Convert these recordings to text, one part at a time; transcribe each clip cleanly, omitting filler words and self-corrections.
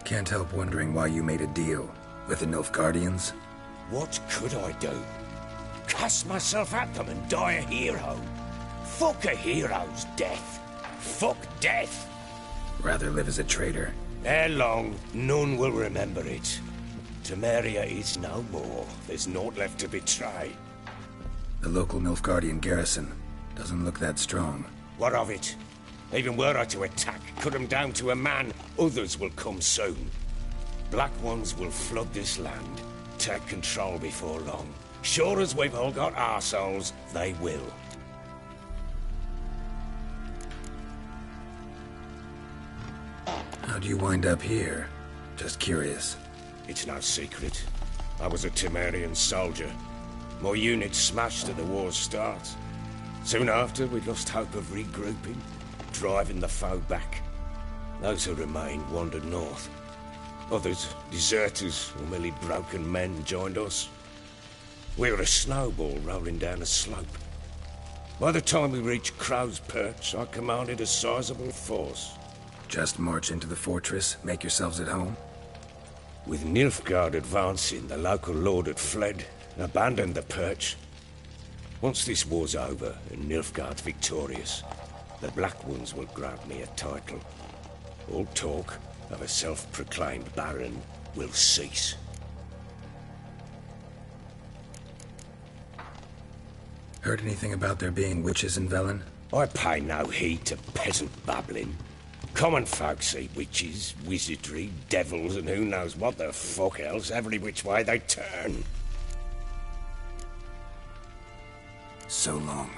Can't help wondering why you made a deal with the Nilfgaardians. What could I do? Cast myself at them and die a hero? Fuck a hero's death. Fuck death. Rather live as a traitor. Ere long, none will remember it. Temeria is no more. There's naught left to betray. The local Nilfgaardian garrison doesn't look that strong. What of it? Even were I to attack, cut them down to a man, others will come soon. Black Ones will flood this land, take control before long. Sure as we've all got arseholes, they will. How'd you wind up here? Just curious. It's no secret. I was a Temerian soldier. My unit smashed at the war's start. Soon after, we lost hope of regrouping, driving the foe back. Those who remained wandered north. Others, deserters or merely broken men, joined us. We were a snowball rolling down a slope. By the time we reached Crow's Perch, I commanded a sizable force. Just march into the fortress, make yourselves at home? With Nilfgaard advancing, the local lord had fled, abandoned the Perch. Once this war's over and Nilfgaard's victorious, the Black Ones will grant me a title. All talk of a self-proclaimed baron will cease. Heard anything about there being witches in Velen? I pay no heed to peasant babbling. Common folk see witches, wizardry, devils, and who knows what the fuck else every which way they turn. So long.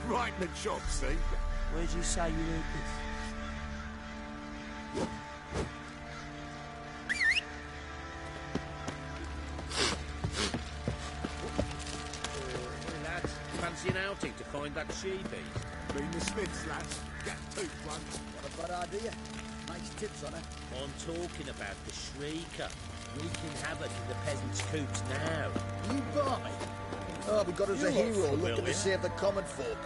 Right in the chops, see? Where'd you say you heard this? Lads, fancy an outing to find that sheepy? Bring the Smiths, lads. Get a tooth one. What a bad idea. Nice tips on it. I'm talking about the Shrieker, wreaking havoc in the peasants' coops now. You buy? Oh, we got us a hero looking to save the common folk.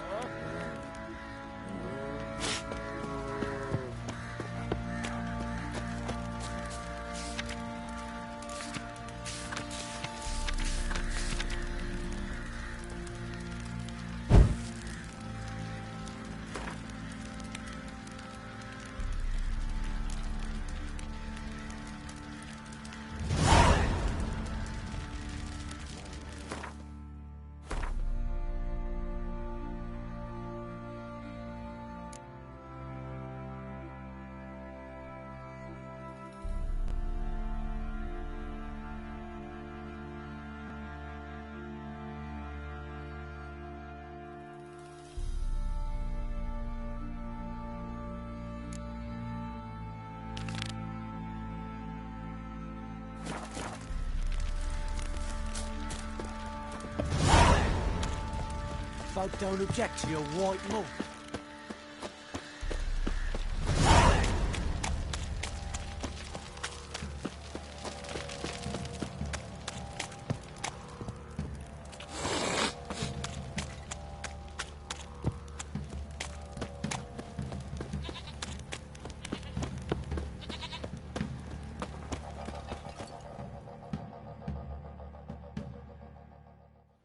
Folk don't object to your white mug.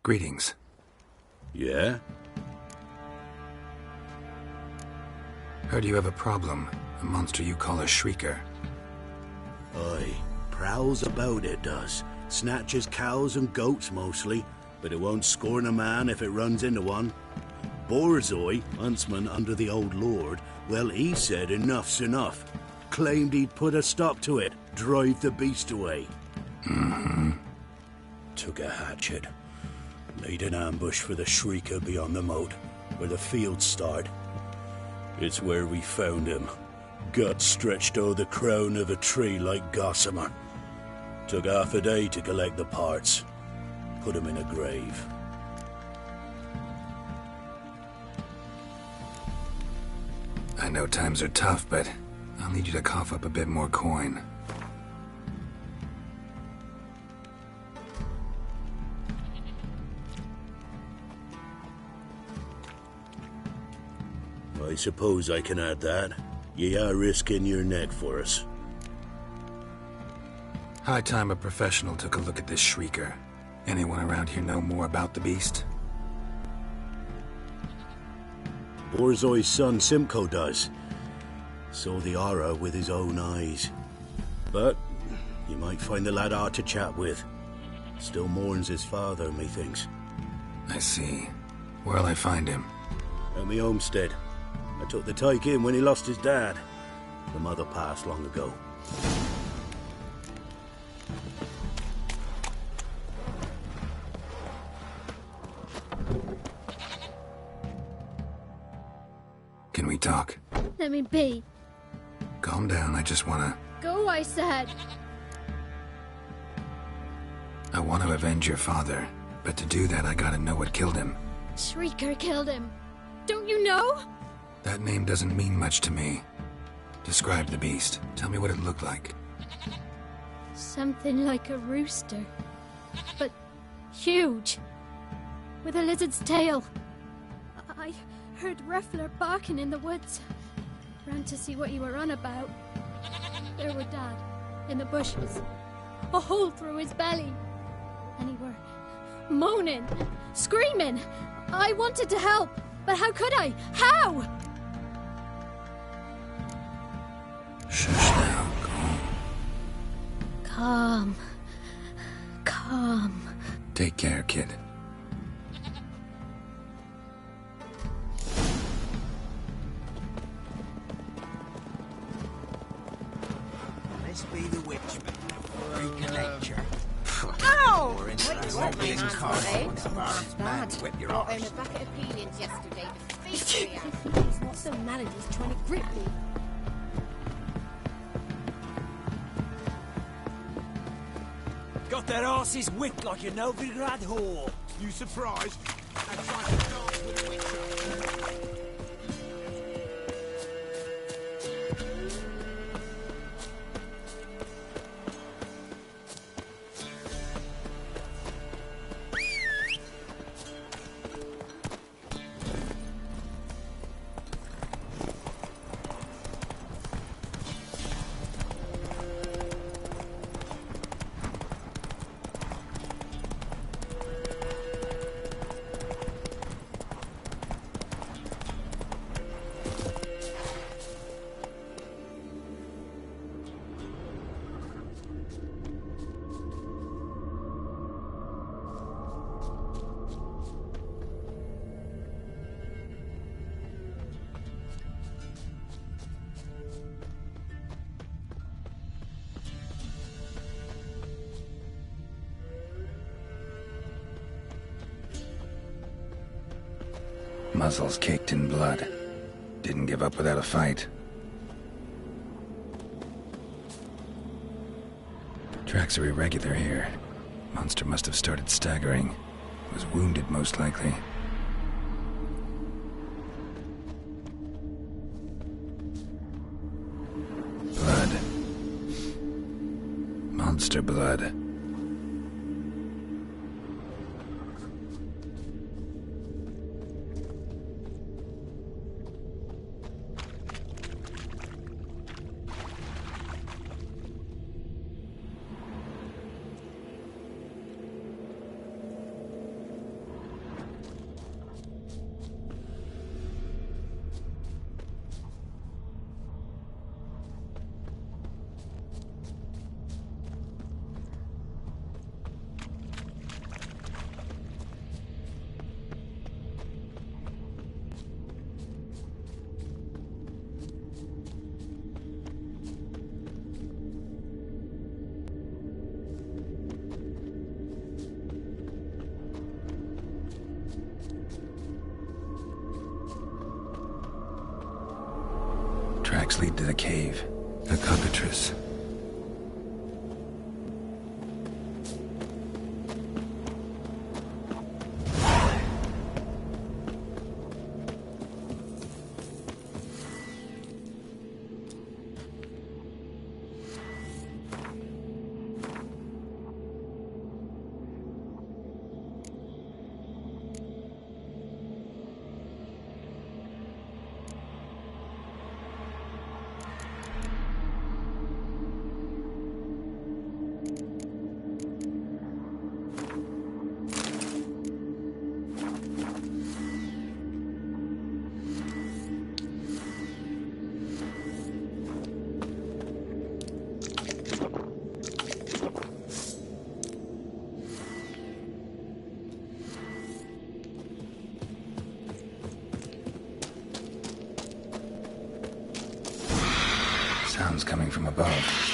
Greetings. Yeah? Heard you have a problem. A monster you call a Shrieker. Aye. Prowls about it does. Snatches cows and goats mostly, but it won't scorn a man if it runs into one. Borzoi, huntsman under the old lord, well, he said enough's enough. Claimed he'd put a stop to it, drive the beast away. Mm-hmm. Took a hatchet. Laid an ambush for the Shrieker beyond the moat, where the fields start. It's where we found him. Gut stretched o'er the crown of a tree like gossamer. Took half a day to collect the parts. Put them in a grave. I know times are tough, but I'll need you to cough up a bit more coin. I suppose I can add that. Ye are risking your neck for us. High time a professional took a look at this shrieker. Anyone around here know more about the beast? Borzoi's son Simcoe does. Saw the aura with his own eyes. But you might find the lad hard to chat with. Still mourns his father, methinks. I see. Where'll I find him? At me homestead. I took the tyke in when he lost his dad. The mother passed long ago. Can we talk? Let me be. Calm down, I just wanna... Go, I said. I want to avenge your father, but to do that I gotta know what killed him. Shrieker killed him. Don't you know? That name doesn't mean much to me. Describe the beast. Tell me what it looked like. Something like a rooster. But huge. With a lizard's tail. I heard Ruffler barking in the woods. Ran to see what you were on about. There were Dad, in the bushes. A hole through his belly. And he were moaning, screaming. I wanted to help, but how could I? How? Shush now, Calm. Calm. Take care, kid. Let's be the witchman. Freak a lecture. Ow! Or in Wait, the what? wobbling That's castle. bad. Man, whip your Got arse. him a bucket of peelings yesterday. The feet He's not so mad as he's trying to grip me. Got their asses whipped like a Novigrad whore. You surprised? I tried to dance with a witcher. Muzzles caked in blood. Didn't give up without a fight. Tracks are irregular here. Monster must have started staggering. Was wounded, most likely. Blood. Monster blood. Tracks lead to the cave. A cockatrice. above.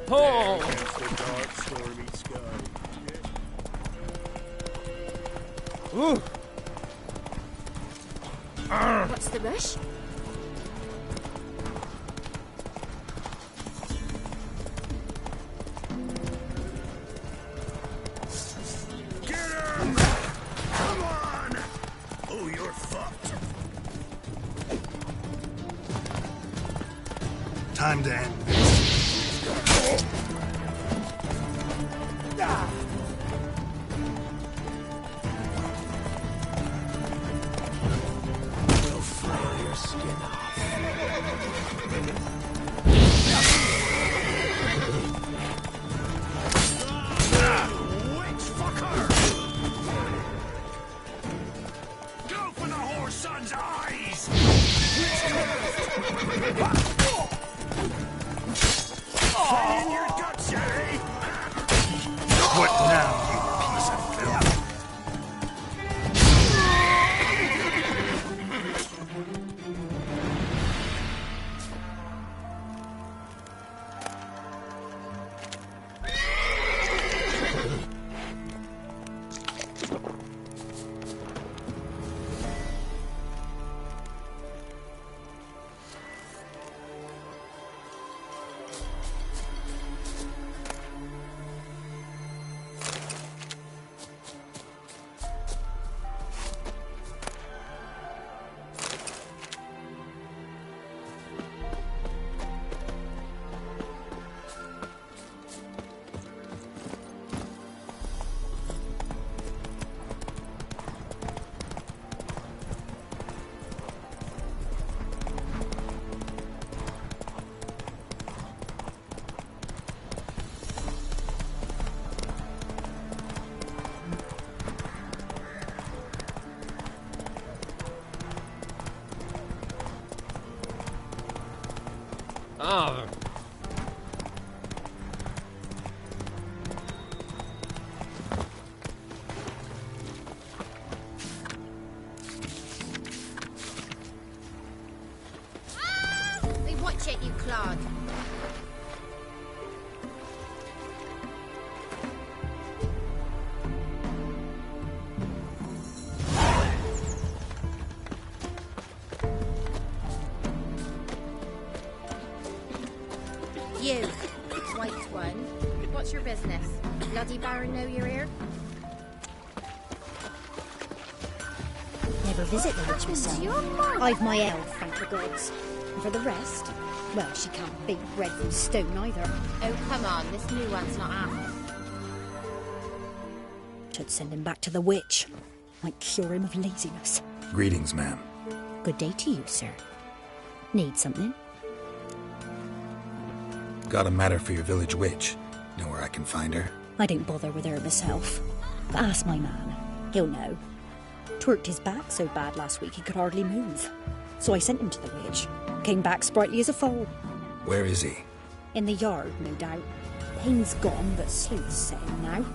Oh! Against the dark, stormy sky. Ooh! What's the rush? Get him! Come on! Oh, you're fucked. Time to end this. We'll flare your skin off. Witch fucker! Go for the whore's son's eyes! Play in your guts, eh? What now, you piece of filth? Oh! Hey, watch it, you clod. You, white one. What's your business? Bloody Baron know you're here? Never visit the witch myself. Your mum. I've my elf, thank the gods. And for the rest, well, she can't bake bread from stone either. Oh, come on. This new one's not half. I'd send him back to the witch. Might cure him of laziness. Greetings, ma'am. Good day to you, sir. Need something? Got a matter for your village witch. Know where I can find her? I don't bother with her myself. But ask my man. He'll know. Twerked his back so bad last week he could hardly move. So I sent him to the witch. Came back sprightly as a foal. Where is he? In the yard, no doubt. Pain's gone, but sleuth's setting now.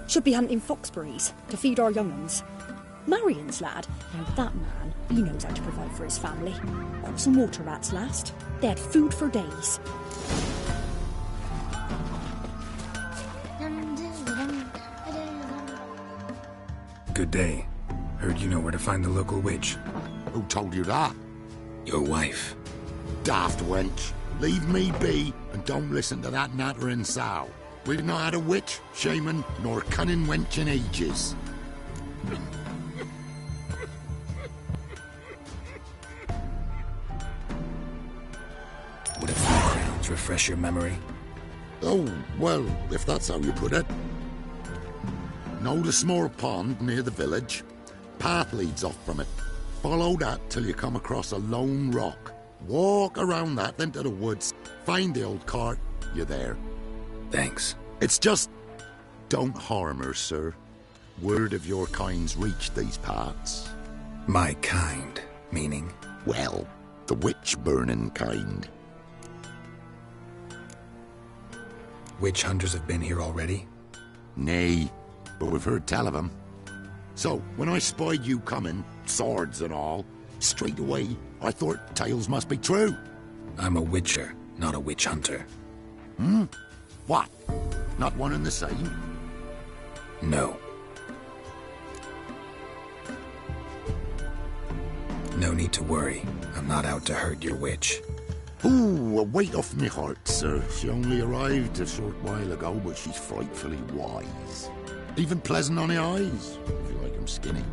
Should be hunting foxberries to feed our young uns. Marion's lad. Now that man, he knows how to provide for his family. Caught some water rats last. They had food for days. Good day. Heard you know where to find the local witch. Who told you that? Your wife. Daft wench. Leave me be and don't listen to that nattering sow. We've not had a witch, shaman, nor cunning wench in ages. Would a few crowns refresh your memory? Oh, well, if that's how you put it. Know the small pond near the village? Path leads off from it. Follow that till you come across a lone rock. Walk around that into the woods. Find the old cart. You're there. Thanks. It's just... don't harm her, sir. Word of your kind's reached these parts. My kind, meaning? Well, the witch-burning kind. Witch hunters have been here already? Nay, but we've heard tell of them. So, when I spied you coming, swords and all, straight away I thought tales must be true. I'm a witcher, not a witch hunter. Hmm? What? Not one and the same? No. No need to worry. I'm not out to hurt your witch. Ooh, a weight off me heart, sir. She only arrived a short while ago, but she's frightfully wise. Even pleasant on the eyes, if you like 'em skinny.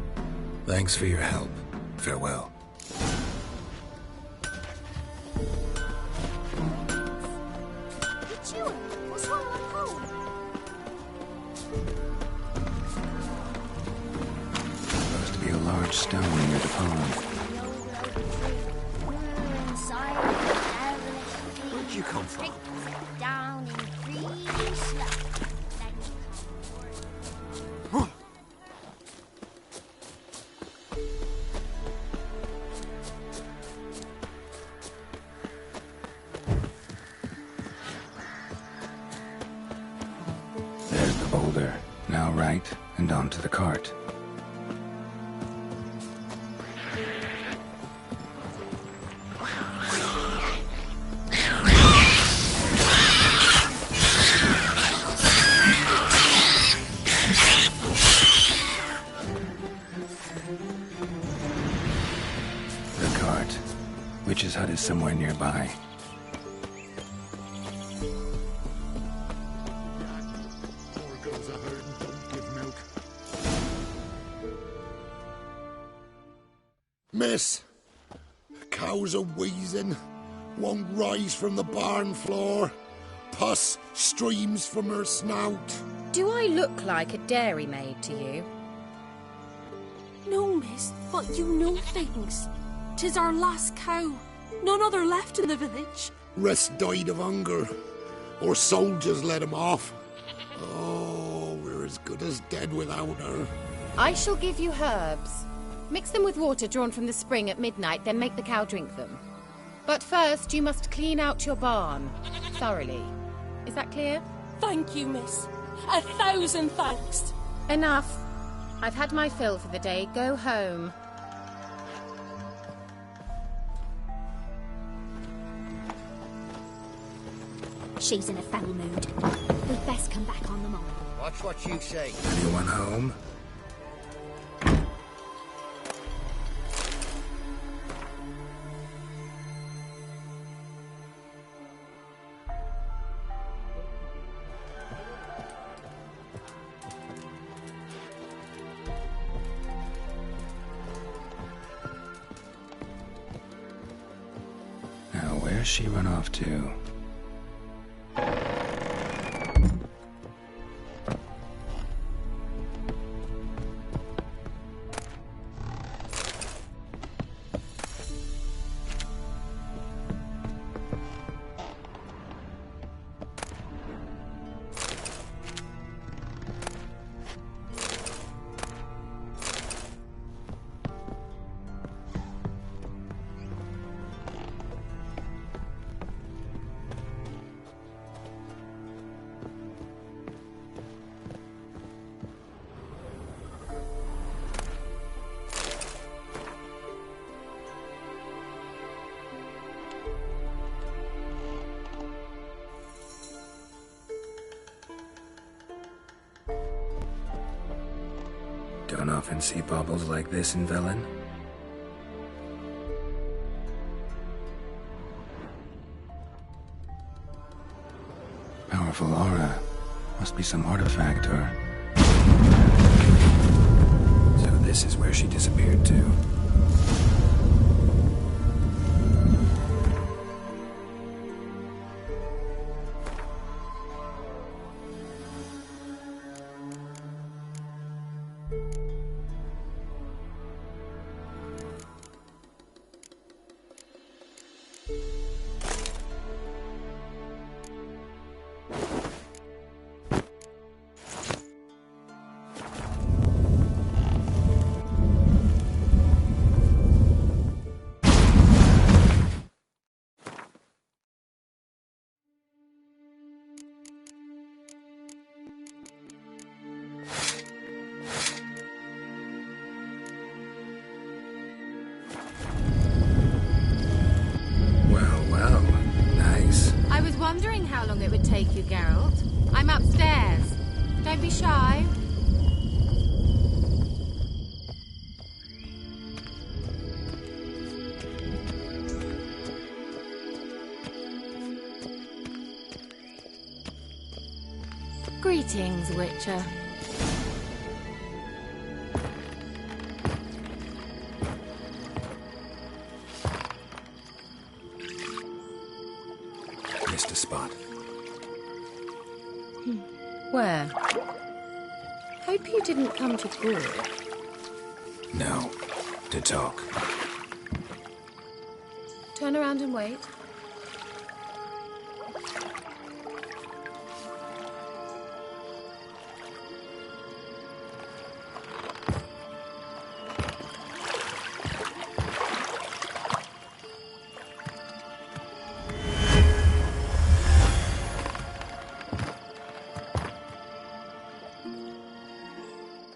Thanks for your help. Farewell. What's wrong with home? Supposed to be a large stone near the pond. Where'd you come from? Down in green slough. There's the boulder. Now right, and onto the cart. The cart. Witch's hut is somewhere nearby. Poor goes a herd and don't give milk. Miss, cows are wheezing, won't rise from the barn floor. Pus streams from her snout. Do I look like a dairymaid to you? No, miss, but you know things. 'Tis our last cow. None other left in the village. Rest died of hunger, or soldiers let him off. Oh, we're as good as dead without her. I shall give you herbs. Mix them with water drawn from the spring at midnight, then make the cow drink them. But first, you must clean out your barn thoroughly. Is that clear? Thank you, miss. 1,000 thanks. Enough. I've had my fill for the day. Go home. She's in a foul mood. We'd best come back on the morrow. Watch what you say. Anyone home? Now, where's she run off to? don't often see baubles like this in Velen. Powerful aura. Must be some artifact or... So this is where she disappeared to. Wondering how long it would take you, Geralt. I'm upstairs. Don't be shy. Greetings, Witcher. Missed a spot. Where? Hope you didn't come to Gore. No. To talk. Turn around and wait.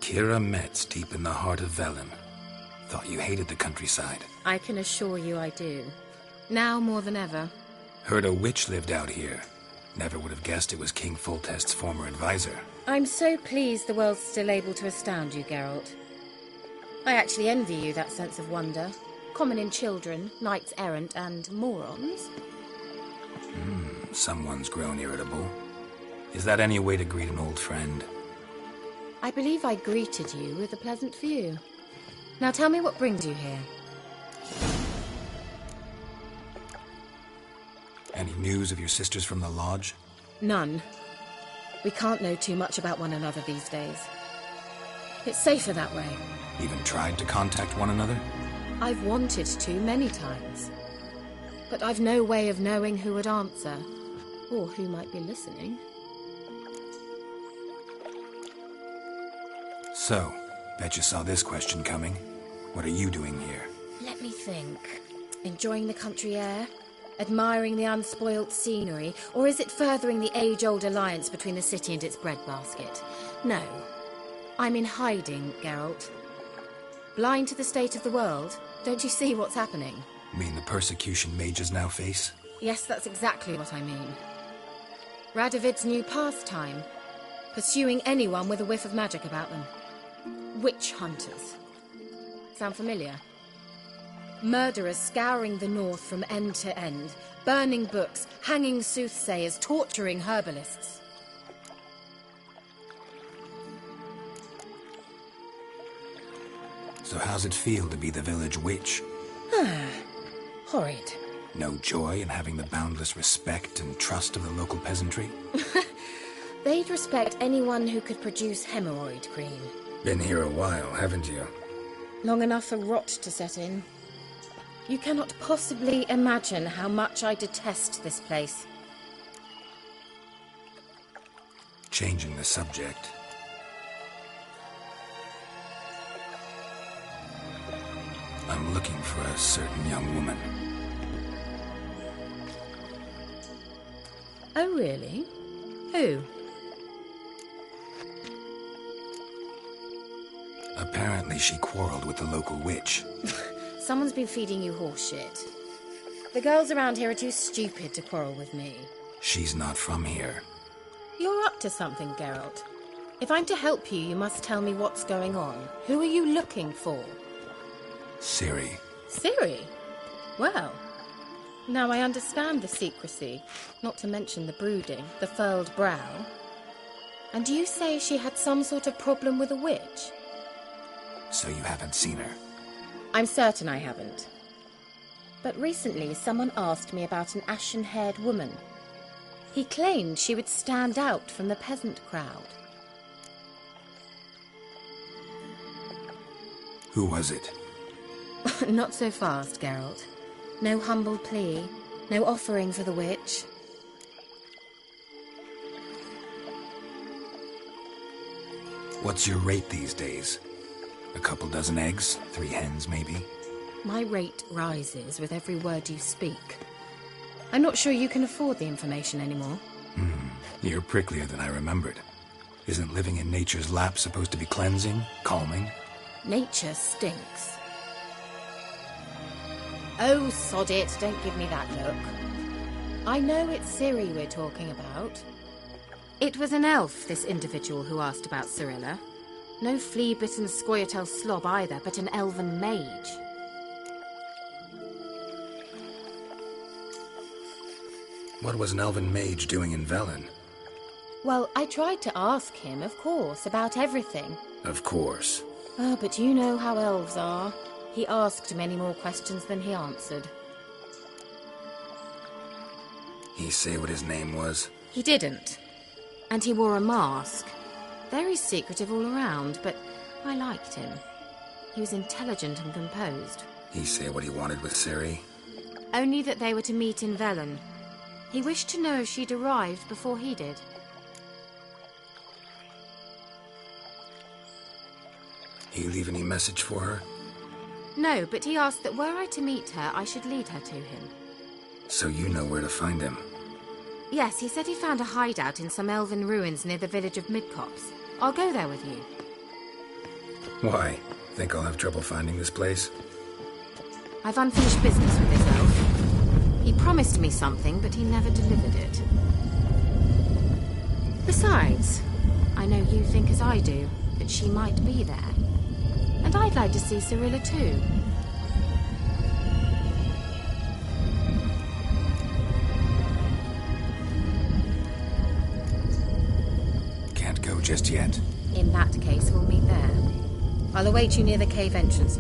Kira Metz, deep in the heart of Velen. Thought you hated the countryside. I can assure you I do. Now more than ever. Heard a witch lived out here. Never would have guessed it was King Foltest's former advisor. I'm so pleased the world's still able to astound you, Geralt. I actually envy you that sense of wonder. Common in children, knights errant, and morons. Someone's grown irritable. Is that any way to greet an old friend? I believe I greeted you with a pleasant view. Now tell me what brings you here. Any news of your sisters from the lodge? None. We can't know too much about one another these days. It's safer that way. Even tried to contact one another? I've wanted to many times. But I've no way of knowing who would answer, or who might be listening. So, bet you saw this question coming. What are you doing here? Let me think. Enjoying the country air? Admiring the unspoilt scenery? Or is it furthering the age-old alliance between the city and its breadbasket? No. I'm in hiding, Geralt. Blind to the state of the world? Don't you see what's happening? Mean the persecution mages now face? Yes, that's exactly what I mean. Radovid's new pastime. Pursuing anyone with a whiff of magic about them. Witch hunters. Sound familiar? Murderers scouring the north from end to end, burning books, hanging soothsayers, torturing herbalists. So how's it feel to be the village witch? Horrid. No joy in having the boundless respect and trust of the local peasantry? They'd respect anyone who could produce hemorrhoid cream. Been here a while, haven't you? Long enough for rot to set in. You cannot possibly imagine how much I detest this place. Changing the subject. I'm looking for a certain young woman. Oh, really? Who? Apparently she quarreled with the local witch. Someone's been feeding you horseshit. The girls around here are too stupid to quarrel with me. She's not from here. You're up to something, Geralt. If I'm to help you, you must tell me what's going on. Who are you looking for? Ciri. Ciri? Well, now I understand the secrecy, not to mention the brooding, the furled brow. And you say she had some sort of problem with a witch? So you haven't seen her? I'm certain I haven't. But recently someone asked me about an ashen-haired woman. He claimed she would stand out from the peasant crowd. Who was it? Not so fast, Geralt. No humble plea, no offering for the witch. What's your rate these days? A couple dozen eggs? 3 hens, maybe? My rate rises with every word you speak. I'm not sure you can afford the information anymore. You're pricklier than I remembered. Isn't living in nature's lap supposed to be cleansing, calming? Nature stinks. Oh, sod it, don't give me that look. I know it's Ciri we're talking about. It was an elf, this individual who asked about Cirilla. No flea-bitten Scoia'tael slob either, but an elven mage. What was an elven mage doing in Velen? Well, I tried to ask him, of course, about everything. Of course. Oh, but you know how elves are. He asked many more questions than he answered. He say what his name was? He didn't. And he wore a mask. Very secretive all around, but I liked him. He was intelligent and composed. He say what he wanted with Ciri? Only that they were to meet in Velen. He wished to know if she'd arrived before he did. He leave any message for her? No, but he asked that were I to meet her, I should lead her to him. So you know where to find him? Yes, he said he found a hideout in some elven ruins near the village of Midcopse. I'll go there with you. Why? Think I'll have trouble finding this place? I've unfinished business with this elf. He promised me something, but he never delivered it. Besides, I know you think as I do, that she might be there. And I'd like to see Cirilla too. Can't go just yet. In that case, we'll meet there. I'll await you near the cave entrance.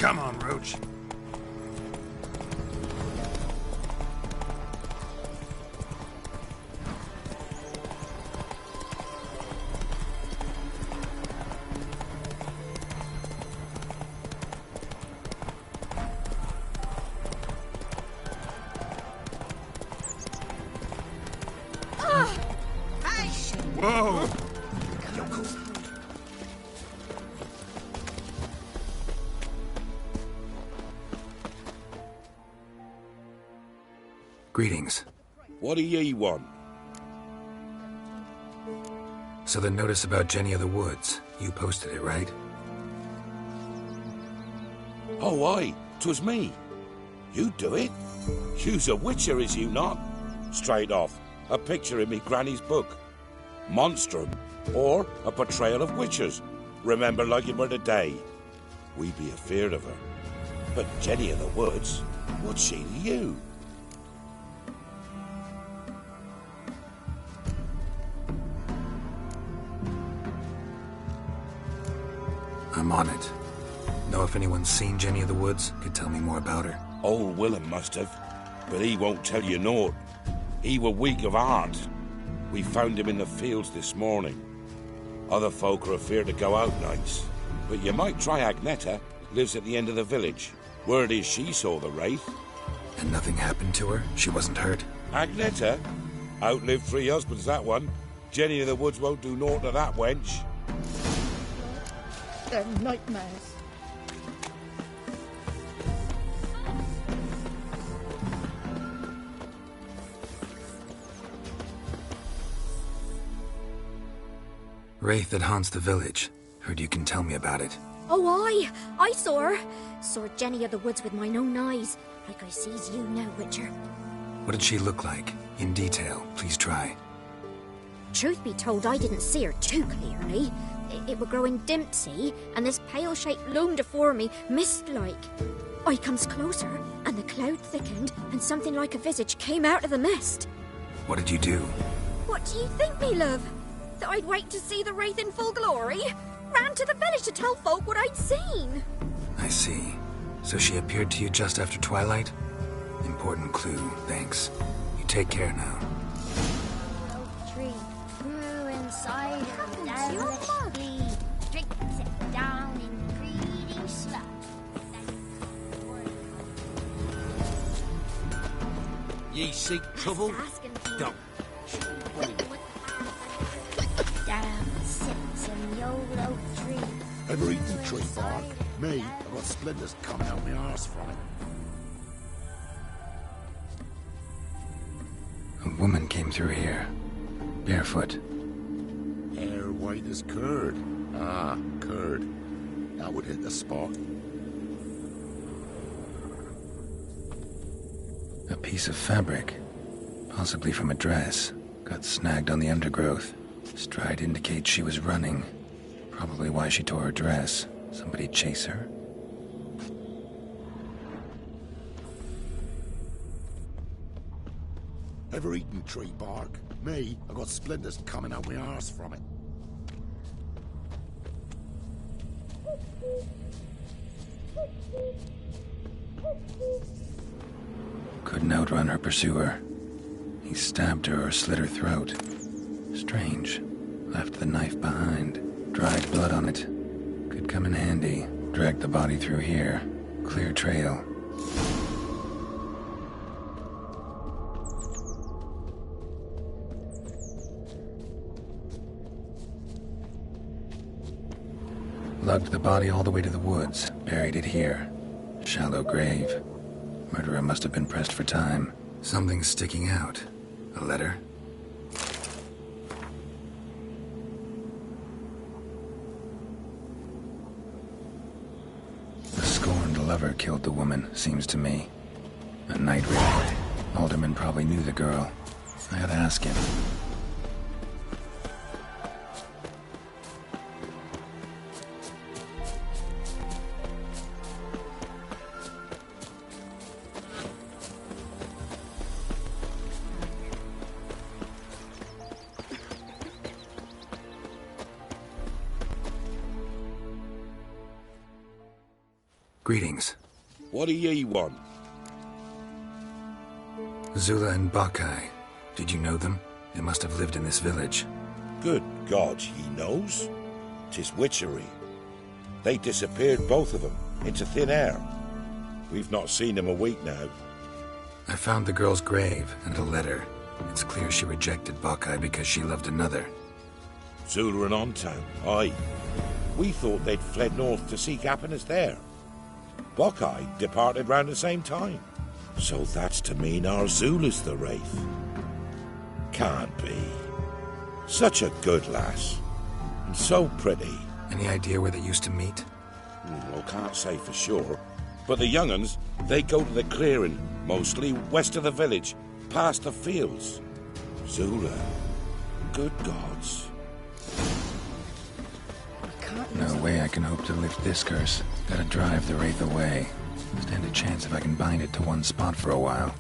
Come on, Roach. Whoa! Greetings. What do ye want? So the notice about Jenny of the Woods, you posted it, right? Oh, aye, 'twas me. You do it? You's a witcher, is you not? Straight off, a picture in me granny's book. Monstrum, or a portrayal of witchers. Remember like it were the day. We be afeard of her. But Jenny of the Woods, what's she to you? I'm on it. Know if anyone's seen Jenny of the Woods? Could tell me more about her. Old Willem must have, but he won't tell you naught. He were weak of heart. We found him in the fields this morning. Other folk are afeard to go out nights. But you might try Agneta, lives at the end of the village. Word is she saw the wraith. And nothing happened to her? She wasn't hurt? Agneta? Outlived 3 husbands, that one. Jenny of the Woods won't do naught to that wench. They're nightmares. Wraith that haunts the village. Heard you can tell me about it. Oh, I saw her. Saw Jenny of the Woods with mine own eyes. Like I sees you now, Witcher. What did she look like? In detail, please try. Truth be told, I didn't see her too clearly. It were growing dim, see, and this pale shape loomed afore me, mist-like. I comes closer, and the cloud thickened, and something like a visage came out of the mist. What did you do? What do you think, me love? That I'd wait to see the wraith in full glory? Ran to the village to tell folk what I'd seen. I see. So she appeared to you just after twilight? Important clue, thanks. You take care now. Oak tree grew inside her down the street. Strict it down in greedy slop. Ye seek trouble? Don't. Down sits in the old oak tree. Ever eaten tree bark? Me, I've got splinters coming out my arse from it. A woman came through here. Barefoot. Hair white as curd. Ah, curd. That would hit the spot. A piece of fabric. Possibly from a dress. Got snagged on the undergrowth. Stride indicates she was running. Probably why she tore her dress. Somebody chase her? Ever eaten tree bark? Me, I've got splinters coming out my arse from it. Couldn't outrun her pursuer. He stabbed her or slit her throat. Strange. Left the knife behind. Dried blood on it. Could come in handy. Dragged the body through here. Clear trail. Lugged the body all the way to the woods. Buried it here. Shallow grave. Murderer must have been pressed for time. Something's sticking out. A letter? The scorned lover killed the woman, seems to me. A night raid. Alderman probably knew the girl. I ought to ask him. Greetings. What do ye want? Zula and Bakai. Did you know them? They must have lived in this village. Good God, he knows? 'Tis witchery. They disappeared, both of them, into thin air. We've not seen them a week now. I found the girl's grave and a letter. It's clear she rejected Bakai because she loved another. Zula and Ontown, aye. We thought they'd fled north to seek happiness there. Bakai departed round the same time. So that's to mean our Zula's the wraith. Can't be. Such a good lass. And so pretty. Any idea where they used to meet? I can't say for sure. But the young'uns, they go to the clearing, mostly west of the village, past the fields. Zula. Good gods. No way I can hope to lift this curse. Gotta drive the wraith away. Stand a chance if I can bind it to one spot for a while.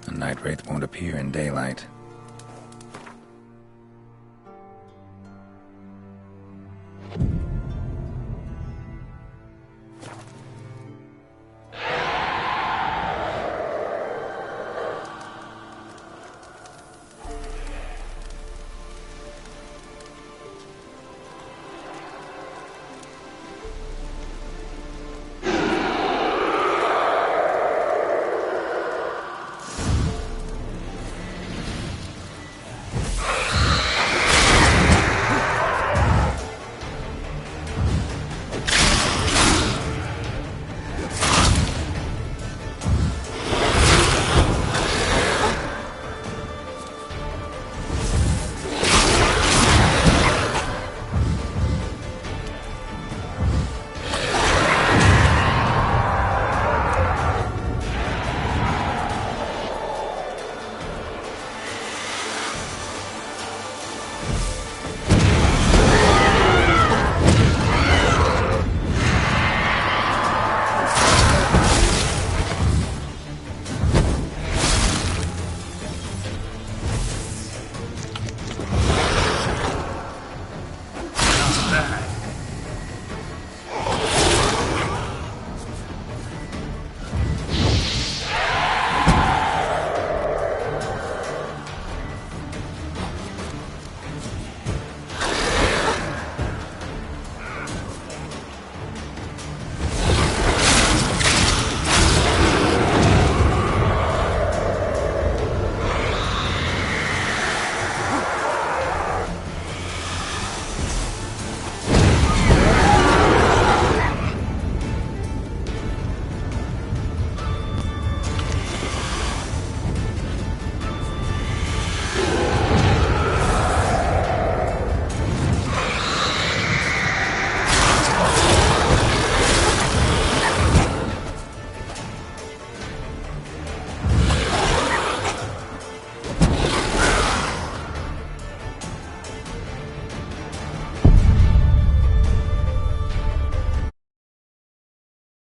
A night wraith won't appear in daylight.